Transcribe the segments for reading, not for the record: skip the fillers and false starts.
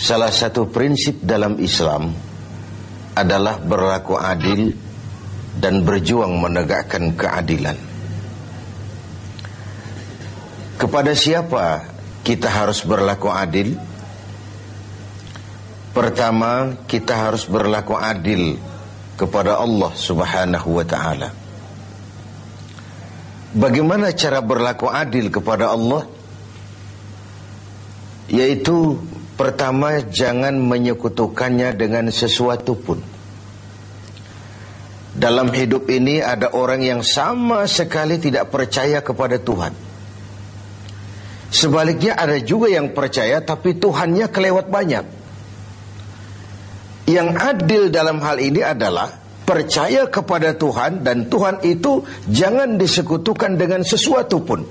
Salah satu prinsip dalam Islam adalah berlaku adil dan berjuang menegakkan keadilan. Kepada siapa kita harus berlaku adil? Pertama, kita harus berlaku adil kepada Allah Subhanahu wa ta'ala. Bagaimana cara berlaku adil kepada Allah? Yaitu pertama, jangan menyekutukannya dengan sesuatu pun. Dalam hidup ini ada orang yang sama sekali tidak percaya kepada Tuhan. Sebaliknya ada juga yang percaya tapi Tuhannya kelewat banyak. Yang adil dalam hal ini adalah percaya kepada Tuhan, dan Tuhan itu jangan disekutukan dengan sesuatu pun.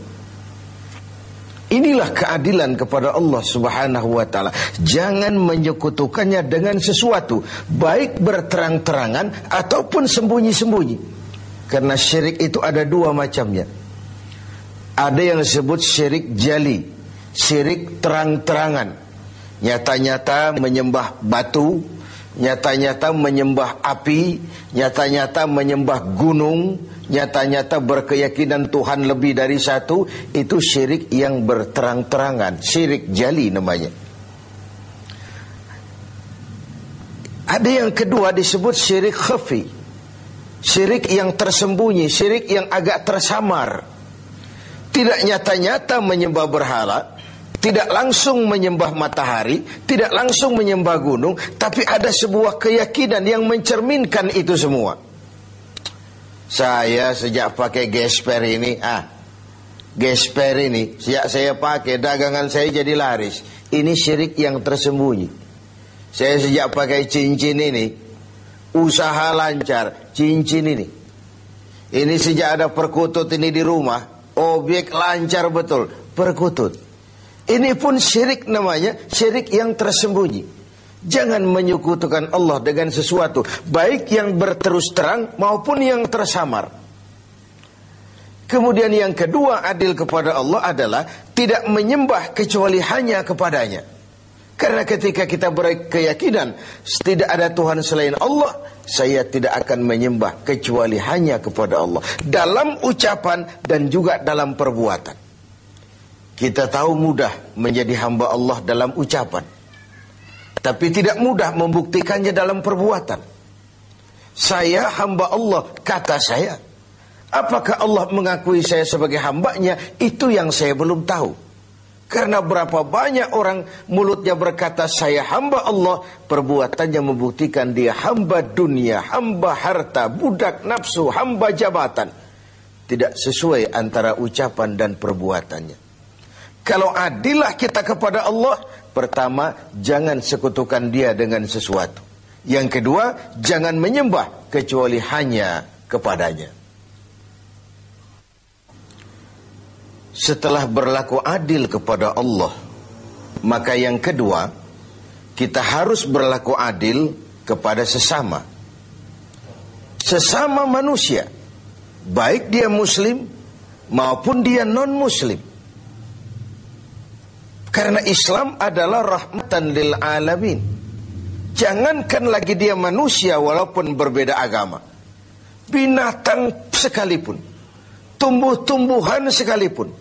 Inilah keadilan kepada Allah Subhanahu wa ta'ala. Jangan menyekutukannya dengan sesuatu, baik berterang-terangan ataupun sembunyi-sembunyi. Karena syirik itu ada dua macamnya. Ada yang disebut syirik jali, syirik terang-terangan. Nyata-nyata menyembah batu, nyata-nyata menyembah api, nyata-nyata menyembah gunung, nyata-nyata berkeyakinan Tuhan lebih dari satu. Itu syirik yang berterang-terangan, syirik jali namanya. Ada yang kedua disebut syirik khafi, syirik yang tersembunyi, syirik yang agak tersamar. Tidak nyata-nyata menyembah berhala, tidak langsung menyembah matahari, tidak langsung menyembah gunung, tapi ada sebuah keyakinan yang mencerminkan itu semua. Saya sejak pakai gesper ini, gesper ini sejak saya pakai, dagangan saya jadi laris. Ini syirik yang tersembunyi. Saya sejak pakai cincin ini, usaha lancar, cincin ini. Ini sejak ada perkutut ini di rumah, objek lancar betul, perkutut. Ini pun syirik namanya, syirik yang tersembunyi. Jangan menyekutukan Allah dengan sesuatu, baik yang berterus terang maupun yang tersamar. Kemudian yang kedua, adil kepada Allah adalah tidak menyembah kecuali hanya kepadanya. Karena ketika kita berkeyakinan tidak ada Tuhan selain Allah, saya tidak akan menyembah kecuali hanya kepada Allah, dalam ucapan dan juga dalam perbuatan. Kita tahu mudah menjadi hamba Allah dalam ucapan, tapi tidak mudah membuktikannya dalam perbuatan. Saya hamba Allah, kata saya. Apakah Allah mengakui saya sebagai hambanya? Itu yang saya belum tahu. Karena berapa banyak orang mulutnya berkata saya hamba Allah, perbuatannya membuktikan dia hamba dunia, hamba harta, budak nafsu, hamba jabatan. Tidak sesuai antara ucapan dan perbuatannya. Kalau adillah kita kepada Allah, pertama, jangan sekutukan dia dengan sesuatu. Yang kedua, jangan menyembah kecuali hanya kepadanya. Setelah berlaku adil kepada Allah, maka yang kedua, kita harus berlaku adil kepada sesama. Sesama manusia, baik dia muslim maupun dia non-muslim. Karena Islam adalah rahmatan lil alamin. Jangankan lagi dia manusia walaupun berbeda agama, binatang sekalipun, tumbuh-tumbuhan sekalipun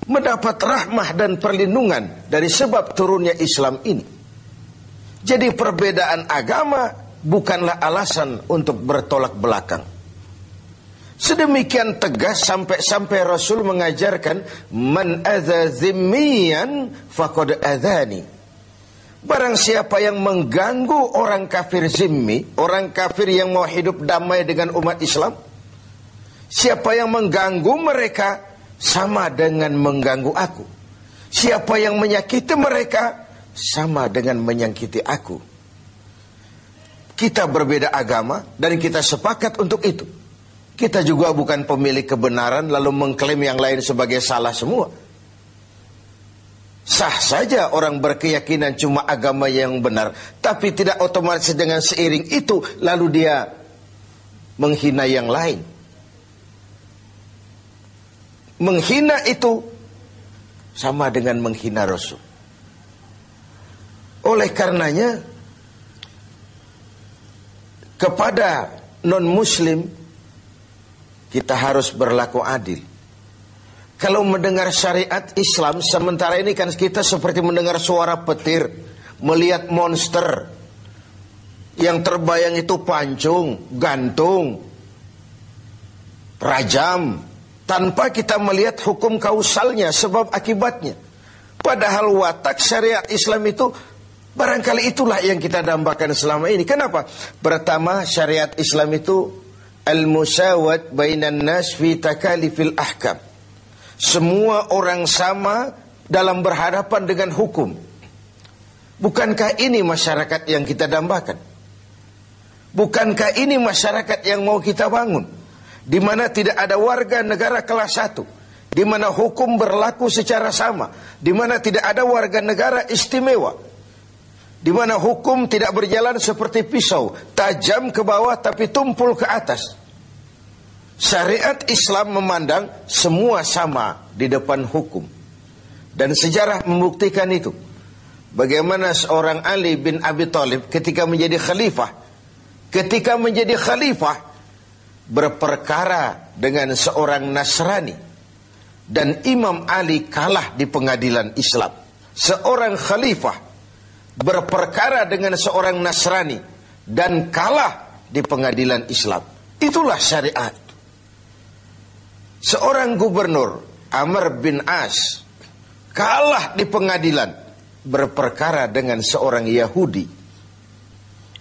mendapat rahmah dan perlindungan dari sebab turunnya Islam ini. Jadi perbedaan agama bukanlah alasan untuk bertolak belakang. Sedemikian tegas sampai Rasul mengajarkan, man adza zimmiyan faqad adzani. Barang siapa yang mengganggu orang kafir zimmi, orang kafir yang mau hidup damai dengan umat Islam, siapa yang mengganggu mereka sama dengan mengganggu aku. Siapa yang menyakiti mereka sama dengan menyakiti aku. Kita berbeda agama dan kita sepakat untuk itu. Kita juga bukan pemilik kebenaran lalu mengklaim yang lain sebagai salah semua. Sah saja orang berkeyakinan cuma agama yang benar, tapi tidak otomatis dengan seiring itu lalu dia menghina yang lain. Menghina itu sama dengan menghina Rasul. Oleh karenanya, kepada non-muslim kita harus berlaku adil. Kalau mendengar syariat Islam, sementara ini kan kita seperti mendengar suara petir, melihat monster. Yang terbayang itu pancung, gantung, rajam, tanpa kita melihat hukum kausalnya, sebab akibatnya. Padahal watak syariat Islam itu barangkali itulah yang kita dambakan selama ini. Kenapa? Pertama, syariat Islam itu al-musawat bainan nas fi takalifil ahkam. Semua orang sama dalam berhadapan dengan hukum. Bukankah ini masyarakat yang kita dambakan? Bukankah ini masyarakat yang mau kita bangun? Di mana tidak ada warga negara kelas 1, di mana hukum berlaku secara sama, di mana tidak ada warga negara istimewa, di mana hukum tidak berjalan seperti pisau, tajam ke bawah tapi tumpul ke atas. Syariat Islam memandang semua sama di depan hukum. Dan sejarah membuktikan itu. Bagaimana seorang Ali bin Abi Thalib ketika menjadi khalifah, berperkara dengan seorang Nasrani, dan Imam Ali kalah di pengadilan Islam. Seorang khalifah berperkara dengan seorang Nasrani dan kalah di pengadilan Islam. Itulah syariat. Seorang gubernur, Amr bin As, kalah di pengadilan berperkara dengan seorang Yahudi.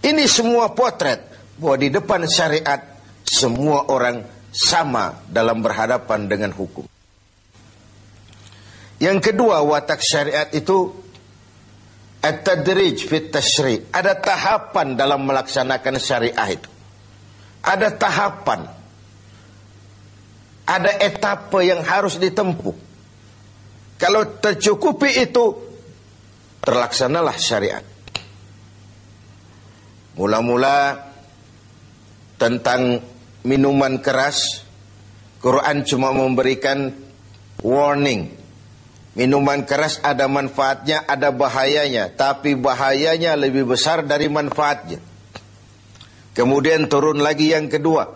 Ini semua potret bahwa di depan syariat semua orang sama dalam berhadapan dengan hukum. Yang kedua, watak syariat itu at-tadrij fit tashri'. Ada tahapan dalam melaksanakan syariah itu. Ada tahapan. Ada etapa yang harus ditempuh. Kalau tercukupi itu, terlaksanalah syariat. Mula-mula tentang minuman keras, Quran cuma memberikan warning. Minuman keras ada manfaatnya, ada bahayanya, tapi bahayanya lebih besar dari manfaatnya. Kemudian turun lagi yang kedua,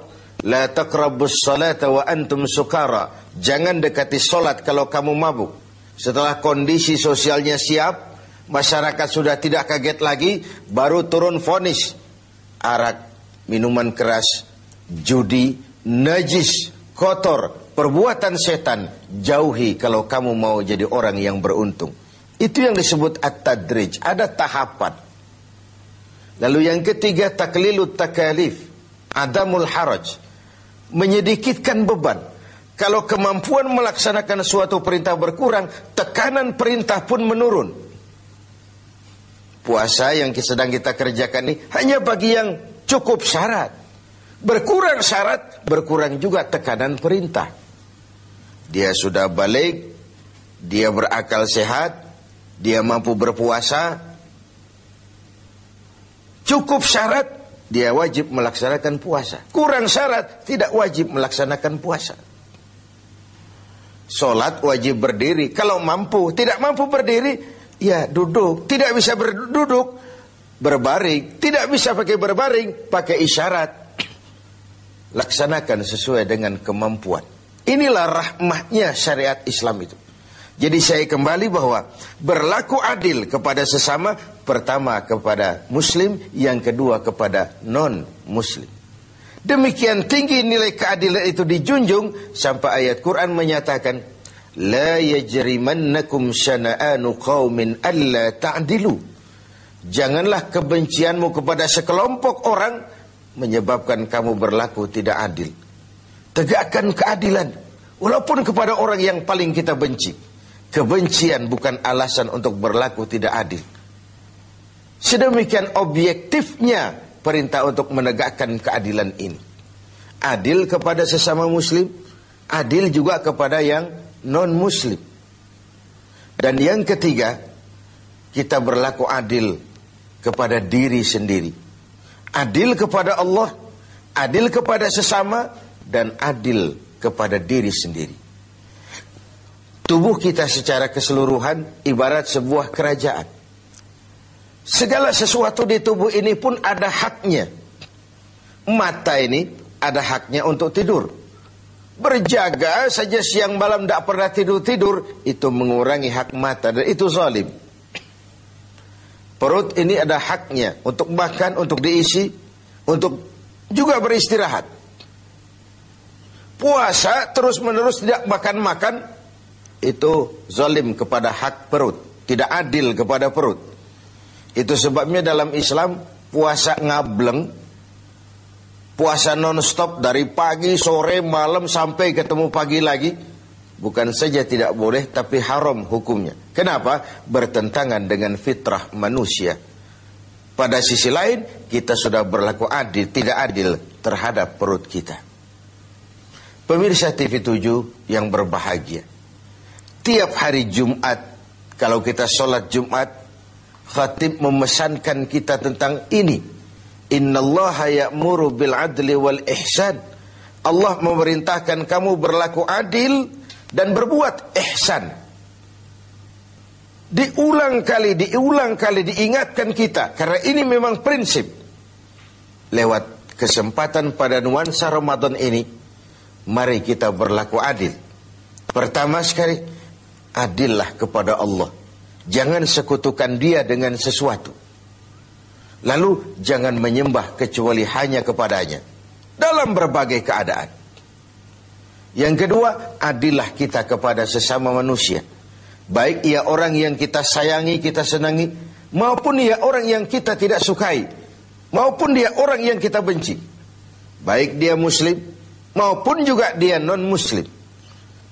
la taqrabus salata wa antum sukara. Jangan dekati solat kalau kamu mabuk. Setelah kondisi sosialnya siap, masyarakat sudah tidak kaget lagi, baru turun vonis. Arak, minuman keras, judi, najis, kotor, perbuatan setan, jauhi kalau kamu mau jadi orang yang beruntung. Itu yang disebut at-tadrij, ada tahapan. Lalu yang ketiga, taklilut takalif, adamul haraj, menyedikitkan beban. Kalau kemampuan melaksanakan suatu perintah berkurang, tekanan perintah pun menurun. Puasa yang sedang kita kerjakan ini hanya bagi yang cukup syarat. Berkurang syarat, berkurang juga tekanan perintah. Dia sudah balik, dia berakal sehat, dia mampu berpuasa. Cukup syarat, dia wajib melaksanakan puasa. Kurang syarat, tidak wajib melaksanakan puasa. Solat wajib berdiri. Kalau mampu, tidak mampu berdiri, ya duduk. Tidak bisa berduduk, berbaring. Tidak bisa pakai berbaring, pakai isyarat. Laksanakan sesuai dengan kemampuan. Inilah rahmatnya syariat Islam itu. Jadi saya kembali bahwa berlaku adil kepada sesama, pertama kepada muslim, yang kedua kepada non-muslim. Demikian tinggi nilai keadilan itu dijunjung sampai ayat Quran menyatakan, la yajrimannakum syana'anu qaumin alla ta'dilu. Janganlah kebencianmu kepada sekelompok orang menyebabkan kamu berlaku tidak adil. Tegakkan keadilan walaupun kepada orang yang paling kita benci. Kebencian bukan alasan untuk berlaku tidak adil. Sedemikian objektifnya perintah untuk menegakkan keadilan ini. Adil kepada sesama muslim, adil juga kepada yang non-muslim. Dan yang ketiga, kita berlaku adil kepada diri sendiri. Adil kepada Allah, adil kepada sesama, dan adil kepada diri sendiri. Tubuh kita secara keseluruhan ibarat sebuah kerajaan. Segala sesuatu di tubuh ini pun ada haknya. Mata ini ada haknya untuk tidur. Berjaga saja siang malam tidak pernah tidur-tidur, itu mengurangi hak mata dan itu zalim. Perut ini ada haknya untuk makan, untuk diisi, untuk juga beristirahat. Puasa terus-menerus tidak makan-makan, itu zalim kepada hak perut, tidak adil kepada perut. Itu sebabnya dalam Islam puasa ngableng, puasa non-stop dari pagi, sore, malam sampai ketemu pagi lagi, bukan saja tidak boleh tapi haram hukumnya. Kenapa? Bertentangan dengan fitrah manusia. Pada sisi lain kita sudah berlaku adil, tidak adil terhadap perut kita. Pemirsa TV 7 yang berbahagia, tiap hari Jumat kalau kita sholat Jumat, khatib memesankan kita tentang ini. Innallaha ya'muru bil adli wal ihsan. Allah memerintahkan kamu berlaku adil dan berbuat ihsan. Diulang kali diingatkan kita, karena ini memang prinsip. Lewat kesempatan pada nuansa Ramadan ini, mari kita berlaku adil. Pertama sekali, adillah kepada Allah. Jangan sekutukan Dia dengan sesuatu. Lalu jangan menyembah kecuali hanya kepadanya dalam berbagai keadaan. Yang kedua, adillah kita kepada sesama manusia. Baik ia orang yang kita sayangi, kita senangi, maupun ia orang yang kita tidak sukai, maupun dia orang yang kita benci. Baik dia muslim, maupun juga dia non-muslim.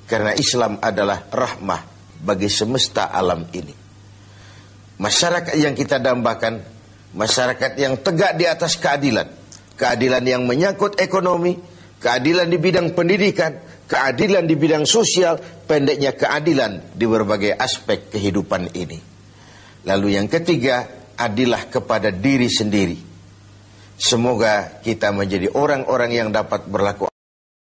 Karena Islam adalah rahmah bagi semesta alam ini. Masyarakat yang kita dambakan, masyarakat yang tegak di atas keadilan. Keadilan yang menyangkut ekonomi, keadilan di bidang pendidikan, keadilan di bidang sosial, pendeknya keadilan di berbagai aspek kehidupan ini. Lalu yang ketiga, adillah kepada diri sendiri. Semoga kita menjadi orang-orang yang dapat berlaku